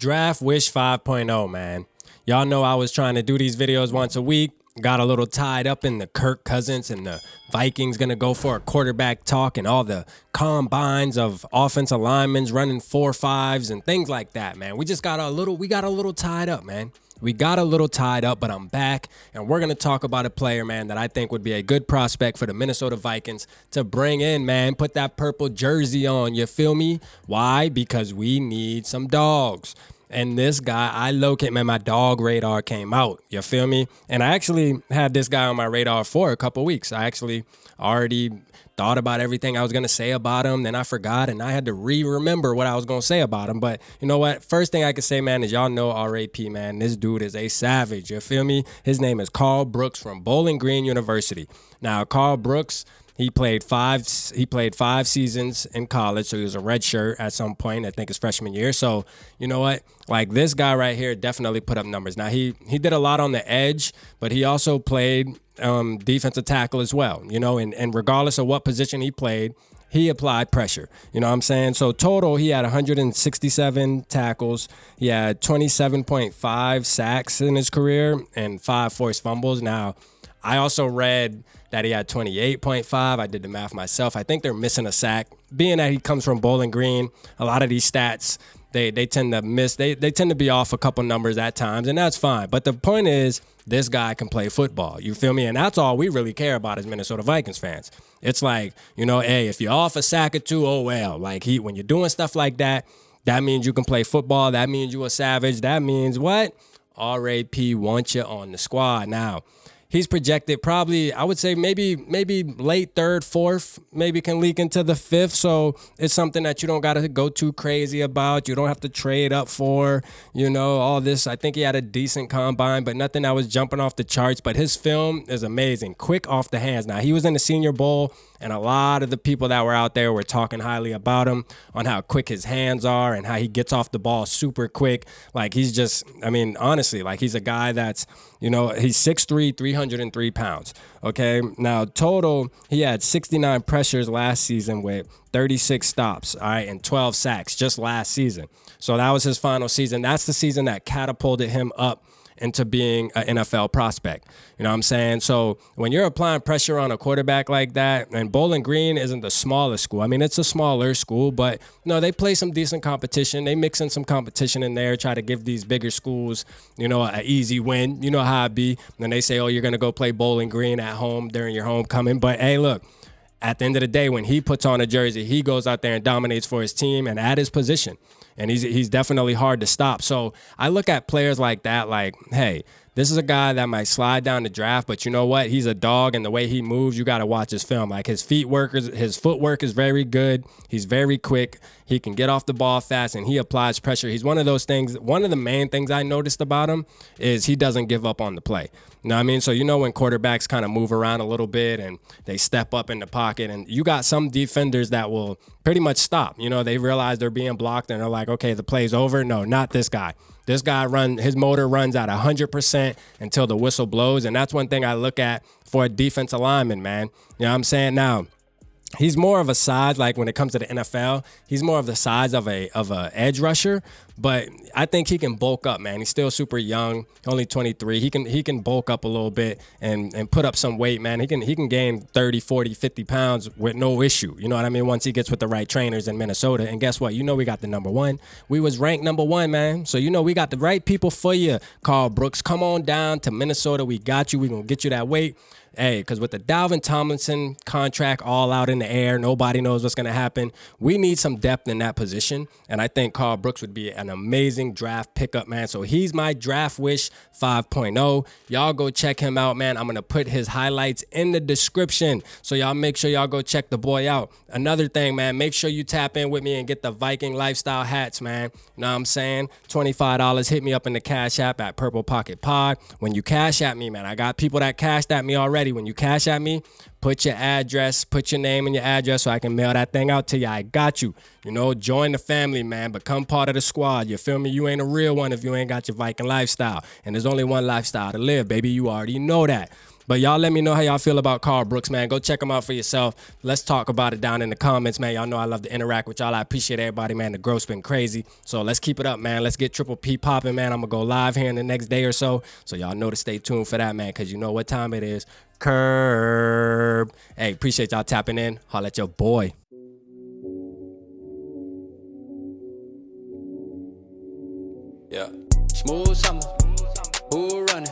Draft Wish 5.0, man. Y'all know I was trying to do these videos once a week. Got a little tied up in the Kirk Cousins and the Vikings going to go for a quarterback talk and all the combines of offensive linemen running 4.5s and things like that, man. We got a little tied up, man. We got a little tied up, but I'm back, and we're going to talk about a player, man, that I think would be a good prospect for the Minnesota Vikings to bring in, man. Put that purple jersey on, you feel me? Why? Because we need some dogs. And this guy, I locate, man, my dog radar came out, you feel me? And I actually had this guy on my radar for a couple weeks. I actually already thought about everything I was going to say about him. Then I forgot, and I had to remember what I was going to say about him. But you know what? First thing I can say, man, is y'all know RAP, man. This dude is a savage. You feel me? His name is Karl Brooks from Bowling Green University. Now, Karl Brooks, he played five seasons in college, so he was a red shirt at some point, I think his freshman year. So, you know what? Like, this guy right here definitely put up numbers. Now, he did a lot on the edge, but he also played defensive tackle as well, you know, and regardless of what position he played, he applied pressure. You know what I'm saying? So total, he had 167 tackles. He had 27.5 sacks in his career and 5 forced fumbles. Now, I also read that he had 28.5. I did the math myself. I think they're missing a sack. Being that he comes from Bowling Green, a lot of these stats, they tend to miss. They tend to be off a couple numbers at times, and that's fine. But the point is, this guy can play football. You feel me? And that's all we really care about as Minnesota Vikings fans. It's like, you know, hey, if you're off a sack or two, oh well. Like, when you're doing stuff like that, that means you can play football. That means you a savage. That means what? RAP wants you on the squad. Now, he's projected probably, I would say maybe late third, fourth, maybe can leak into the fifth. So it's something that you don't got to go too crazy about. You don't have to trade up for, you know, all this. I think he had a decent combine, but nothing that was jumping off the charts. But his film is amazing, quick off the hands. Now, he was in the Senior Bowl, and a lot of the people that were out there were talking highly about him on how quick his hands are and how he gets off the ball super quick. Like, he's just, I mean, honestly, like, he's a guy that's, you know, he's 6'3", 303 pounds. Okay. Now, total, he had 69 pressures last season with 36 stops, all right, and 12 sacks just last season. So that was his final season. That's the season that catapulted him up into being an NFL prospect. You know what I'm saying? So when you're applying pressure on a quarterback like that, and Bowling Green isn't the smallest school. I mean, it's a smaller school, but no, they play some decent competition. They mix in some competition in there, try to give these bigger schools, you know, an easy win. You know how it be. And they say, oh, you're going to go play Bowling Green at home during your homecoming. But hey, look, at the end of the day, when he puts on a jersey, he goes out there and dominates for his team and at his position. And he's definitely hard to stop. So I look at players like that like, hey, this is a guy that might slide down the draft, but you know what? He's a dog, and the way he moves, you got to watch his film. Like, his footwork is very good. He's very quick. He can get off the ball fast, and he applies pressure. He's one of those things. One of the main things I noticed about him is he doesn't give up on the play. You know what I mean? So, you know, when quarterbacks kind of move around a little bit and they step up in the pocket, and you got some defenders that will pretty much stop. You know, they realize they're being blocked, and they're like, okay, the play's over. No, not this guy. This guy his motor runs at 100% until the whistle blows, and that's one thing I look at for a defensive lineman, man. You know what I'm saying? Now, he's more of a size, like when it comes to the NFL, he's more of the size of a edge rusher, but I think he can bulk up, man. He's still super young, only 23. He can bulk up a little bit and put up some weight, man. He can gain 30, 40, 50 pounds with no issue. You know what I mean? Once he gets with the right trainers in Minnesota. And guess what? You know we got the number one. We was ranked number one, man. So you know we got the right people for you, Karl Brooks. Come on down to Minnesota. We got you. We gonna get you that weight. Hey, because with the Dalvin Tomlinson contract all out in the air, nobody knows what's going to happen. We need some depth in that position, and I think Karl Brooks would be an amazing draft pickup, man. So he's my Draft Wish 5.0. Y'all go check him out, man. I'm going to put his highlights in the description, so y'all make sure y'all go check the boy out. Another thing, man, make sure you tap in with me and get the Viking lifestyle hats, man. You know what I'm saying? $25. Hit me up in the Cash App at Purple Pocket Pod. When you cash at me, man, I got people that cashed at me already. When you cash at me, put your address, put your name and your address so I can mail that thing out to you. I got you. You know, join the family, man. Become part of the squad. You feel me? You ain't a real one if you ain't got your Viking lifestyle. And there's only one lifestyle to live, baby. You already know that. But y'all let me know how y'all feel about Karl Brooks, man. Go check him out for yourself. Let's talk about it down in the comments, man. Y'all know I love to interact with y'all. I appreciate everybody, man. The growth's been crazy. So let's keep it up, man. Let's get Triple P popping, man. I'm going to go live here in the next day or so. So y'all know to stay tuned for that, man, because you know what time it is. Curb. Hey, appreciate y'all tapping in. Holla at your boy. Yeah, smooth summer, who running?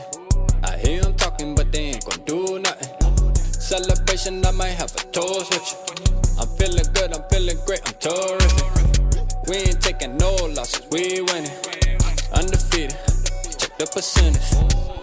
I hear them talking, but they ain't gon' do nothing. Celebration, I might have a toast with you. I'm feeling good, I'm feeling great, I'm terrific. We ain't taking no losses, we winning. Undefeated, check the percentage.